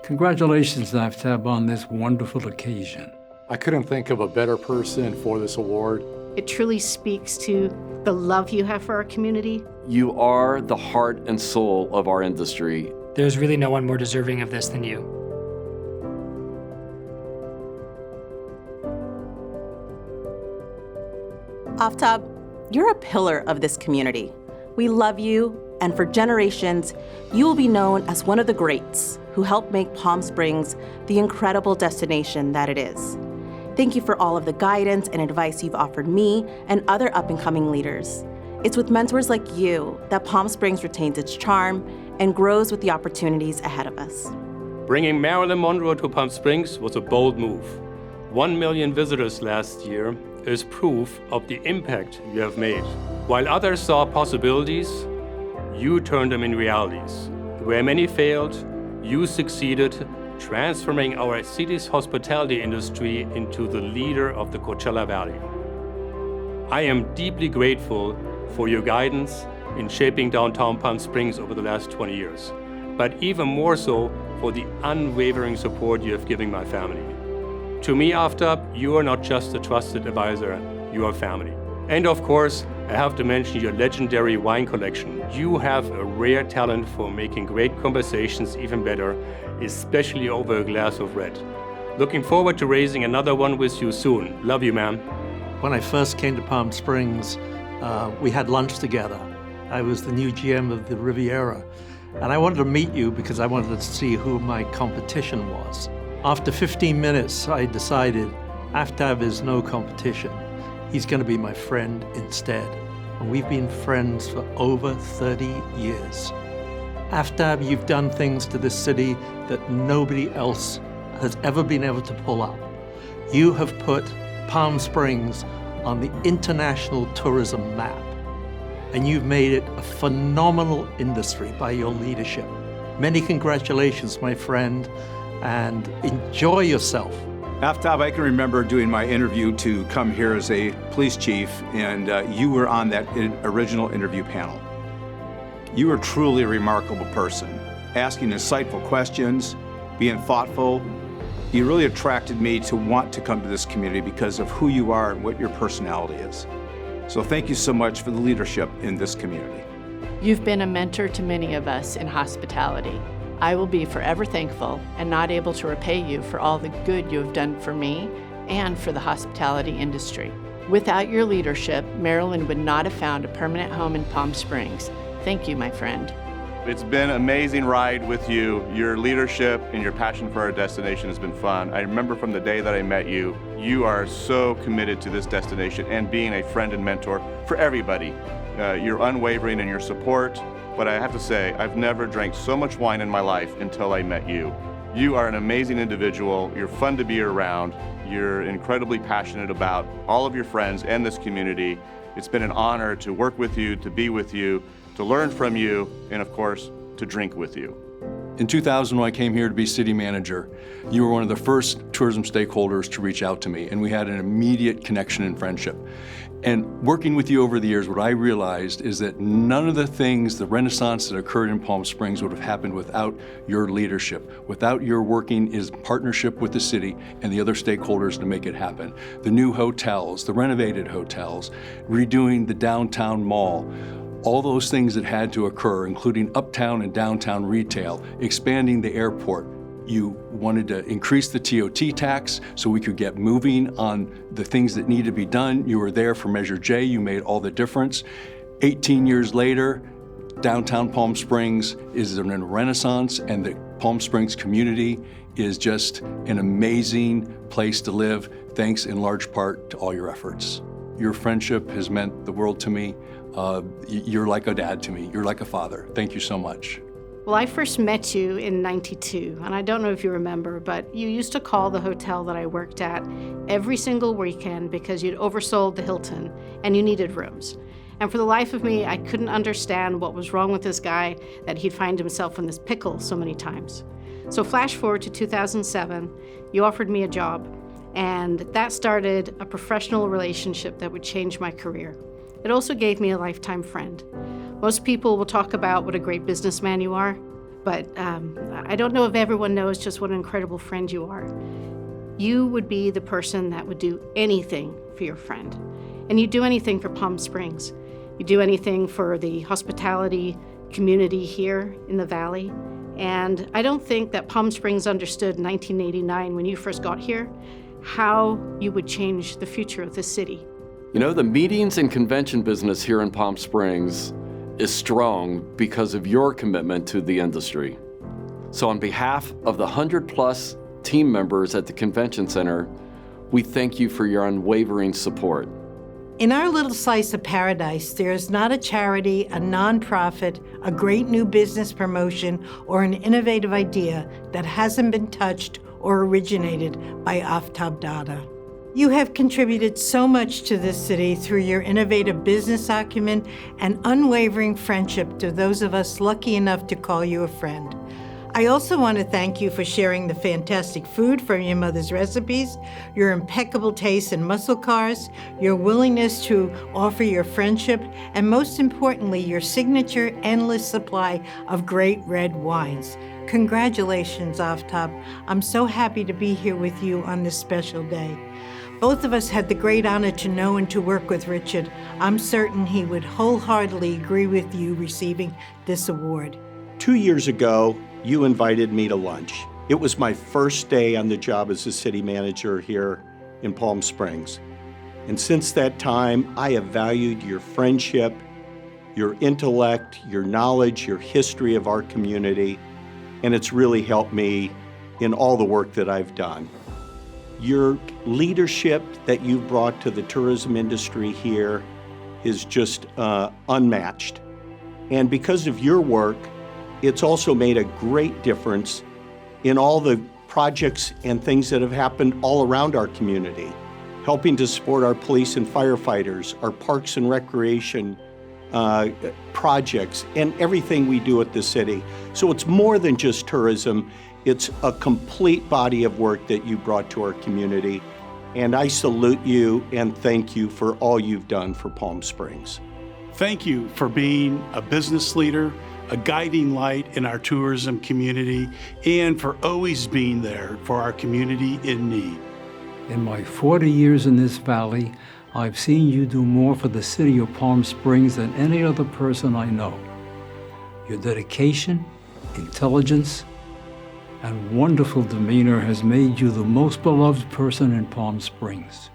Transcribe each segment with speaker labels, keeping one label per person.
Speaker 1: Congratulations, Aftab, on this wonderful occasion.
Speaker 2: I couldn't think of a better person for this award.
Speaker 3: It truly speaks to the love you have for our community.
Speaker 4: You are the heart and soul of our industry.
Speaker 5: There's really no one more deserving of this than you.
Speaker 6: Aftab, you're a pillar of this community. We love you, and for generations, you will be known as one of the greats who helped make Palm Springs the incredible destination that it is. Thank you for all of the guidance and advice you've offered me and other up-and-coming leaders. It's with mentors like you that Palm Springs retains its charm and grows with the opportunities ahead of us.
Speaker 7: Bringing Marilyn Monroe to Palm Springs was a bold move. 1 million visitors last year is proof of the impact you have made. While others saw possibilities, you turned them into realities. Where many failed, you succeeded, transforming our city's hospitality industry into the leader of the Coachella Valley. I am deeply grateful for your guidance in shaping downtown Palm Springs over the last 20 years, but even more so for the unwavering support you have given my family. To me, Aftab, you are not just a trusted advisor, you are family. And of course, I have to mention your legendary wine collection. You have a rare talent for making great conversations even better, especially over a glass of red. Looking forward to raising another one with you soon. Love you, ma'am.
Speaker 8: When I first came to Palm Springs, we had lunch together. I was the new GM of the Riviera, and I wanted to meet you because I wanted to see who my competition was. After 15 minutes, I decided Aftab is no competition. He's going to be my friend instead. And we've been friends for over 30 years. Aftab, you've done things to this city that nobody else has ever been able to pull up. You have put Palm Springs on the international tourism map. And you've made it a phenomenal industry by your leadership. Many congratulations, my friend, and enjoy yourself.
Speaker 9: Aftab, I can remember doing my interview to come here as a police chief, and you were on that original interview panel. You are truly a remarkable person, asking insightful questions, being thoughtful. You really attracted me to want to come to this community because of who you are and what your personality is. So thank you so much for the leadership in this community.
Speaker 10: You've been a mentor to many of us in hospitality. I will be forever thankful and not able to repay you for all the good you have done for me and for the hospitality industry. Without your leadership, Marilyn would not have found a permanent home in Palm Springs. Thank you, my friend.
Speaker 11: It's been an amazing ride with you. Your leadership and your passion for our destination has been fun. I remember from the day that I met you, you are so committed to this destination and being a friend and mentor for everybody. You're unwavering in your support. But I have to say, I've never drank so much wine in my life until I met you. You are an amazing individual. You're fun to be around. You're incredibly passionate about all of your friends and this community. It's been an honor to work with you, to be with you, to learn from you, and of course, to drink with you.
Speaker 12: In 2000, when I came here to be city manager, you were one of the first tourism stakeholders to reach out to me, and we had an immediate connection and friendship. And working with you over the years, what I realized is that none of the things, the renaissance that occurred in Palm Springs would have happened without your leadership, without your working in partnership with the city and the other stakeholders to make it happen. The new hotels, the renovated hotels, redoing the downtown mall, all those things that had to occur, including uptown and downtown retail, expanding the airport. You wanted to increase the TOT tax so we could get moving on the things that need to be done. You were there for Measure J. You made all the difference. 18 years later, downtown Palm Springs is in a renaissance, and the Palm Springs community is just an amazing place to live, thanks in large part to all your efforts. Your friendship has meant the world to me. You're like a dad to me. You're like a father. Thank you so much.
Speaker 3: Well, I first met you in '92, and I don't know if you remember, but you used to call the hotel that I worked at every single weekend because you'd oversold the Hilton and you needed rooms. And for the life of me, I couldn't understand what was wrong with this guy, that he'd find himself in this pickle so many times. So flash forward to 2007, you offered me a job, and that started a professional relationship that would change my career. It also gave me a lifetime friend. Most people will talk about what a great businessman you are, but I don't know if everyone knows just what an incredible friend you are. You would be the person that would do anything for your friend. And you do anything for Palm Springs. You do anything for the hospitality community here in the Valley. And I don't think that Palm Springs understood in 1989 when you first got here how you would change the future of the city.
Speaker 4: You know, the meetings and convention business here in Palm Springs is strong because of your commitment to the industry. So on behalf of the 100+ team members at the Convention Center, we thank you for your unwavering support.
Speaker 13: In our little slice of paradise, there is not a charity, a nonprofit, a great new business promotion, or an innovative idea that hasn't been touched or originated by Aftab Dada. You have contributed so much to this city through your innovative business acumen and unwavering friendship to those of us lucky enough to call you a friend. I also want to thank you for sharing the fantastic food from your mother's recipes, your impeccable taste in muscle cars, your willingness to offer your friendship, and most importantly, your signature endless supply of great red wines. Congratulations, Aftab. I'm so happy to be here with you on this special day. Both of us had the great honor to know and to work with Richard. I'm certain he would wholeheartedly agree with you receiving this award.
Speaker 14: 2 years ago, you invited me to lunch. It was my first day on the job as a city manager here in Palm Springs. And since that time, I have valued your friendship, your intellect, your knowledge, your history of our community, and it's really helped me in all the work that I've done. Your leadership that you've brought to the tourism industry here is just unmatched. And because of your work, it's also made a great difference in all the projects and things that have happened all around our community, helping to support our police and firefighters, our parks and recreation projects, and everything we do at the city. So it's more than just tourism. It's a complete body of work that you brought to our community. And I salute you and thank you for all you've done for Palm Springs.
Speaker 15: Thank you for being a business leader, a guiding light in our tourism community, and for always being there for our community in need.
Speaker 1: In my 40 years in this valley, I've seen you do more for the city of Palm Springs than any other person I know. Your dedication, intelligence, and wonderful demeanor has made you the most beloved person in Palm Springs.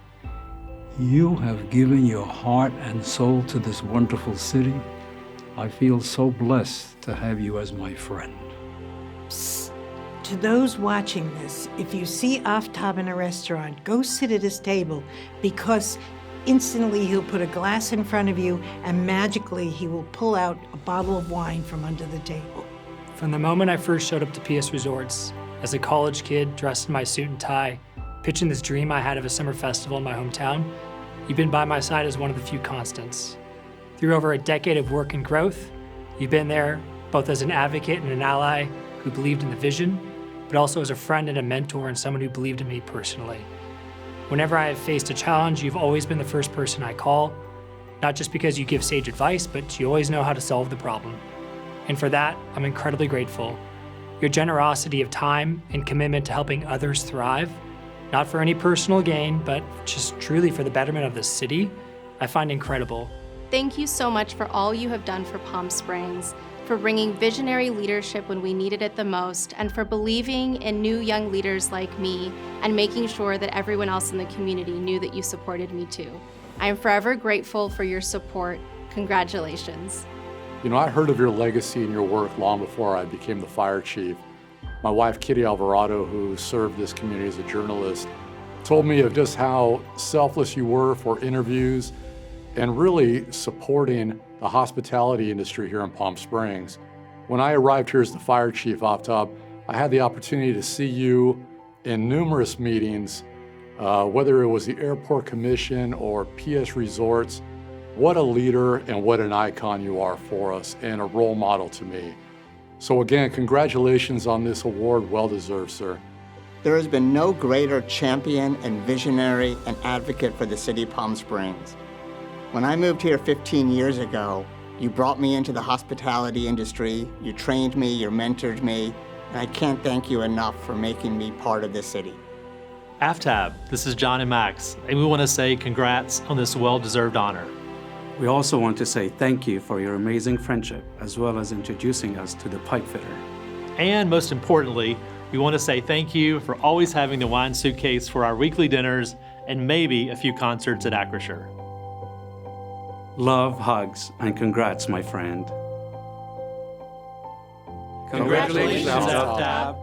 Speaker 1: You have given your heart and soul to this wonderful city. I feel so blessed to have you as my friend.
Speaker 13: Psst. To those watching this, if you see Aftab in a restaurant, go sit at his table, because instantly he'll put a glass in front of you and magically he will pull out a bottle of wine from under the table.
Speaker 5: From the moment I first showed up to PS Resorts, as a college kid dressed in my suit and tie, pitching this dream I had of a summer festival in my hometown, you've been by my side as one of the few constants. Through over a decade of work and growth, you've been there both as an advocate and an ally who believed in the vision, but also as a friend and a mentor and someone who believed in me personally. Whenever I have faced a challenge, you've always been the first person I call, not just because you give sage advice, but you always know how to solve the problem. And for that, I'm incredibly grateful. Your generosity of time and commitment to helping others thrive, not for any personal gain, but just truly for the betterment of the city, I find incredible.
Speaker 16: Thank you so much for all you have done for Palm Springs, for bringing visionary leadership when we needed it the most, and for believing in new young leaders like me and making sure that everyone else in the community knew that you supported me too. I am forever grateful for your support. Congratulations.
Speaker 2: You know, I heard of your legacy and your work long before I became the fire chief. My wife, Kitty Alvarado, who served this community as a journalist, told me of just how selfless you were for interviews and really supporting the hospitality industry here in Palm Springs. When I arrived here as the fire chief, Aftab, I had the opportunity to see you in numerous meetings, whether it was the Airport Commission or PS Resorts. What a leader and what an icon you are for us and a role model to me. So again, congratulations on this award, well deserved, sir.
Speaker 17: There has been no greater champion and visionary and advocate for the city of Palm Springs. When I moved here 15 years ago, You brought me into the hospitality industry, you trained me, you mentored me, and I can't thank you enough for making me part of this city.
Speaker 18: Aftab, this is John and Max, and we want to say congrats on this well-deserved honor.
Speaker 19: We also want to say thank you for your amazing friendship, as well as introducing us to the pipe fitter.
Speaker 18: And most importantly, we want to say thank you for always having the wine suitcase for our weekly dinners and maybe a few concerts at Acrisure.
Speaker 19: Love, hugs, and congrats, my friend.
Speaker 7: Congratulations, Aftab.